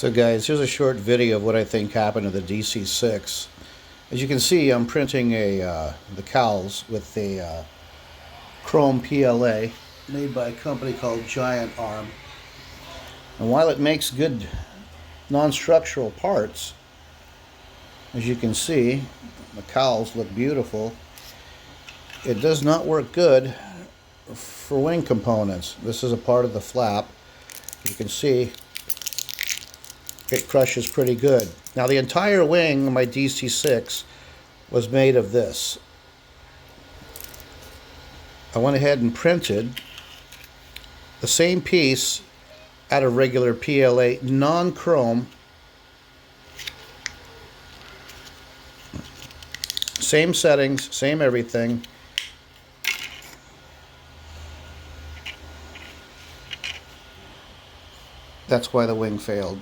So guys, here's a short video of what I think happened to the DC-6. As you can see, I'm printing the cowls with a Chrome PLA made by a company called Giant Arm. And while it makes good non-structural parts, as you can see, the cowls look beautiful. It does not work good for wing components. This is a part of the flap. You can see it crushes pretty good. Now the entire wing of my DC-6 was made of this. I went ahead and printed the same piece out of regular PLA, non-chrome. Same settings, same everything. That's why the wing failed.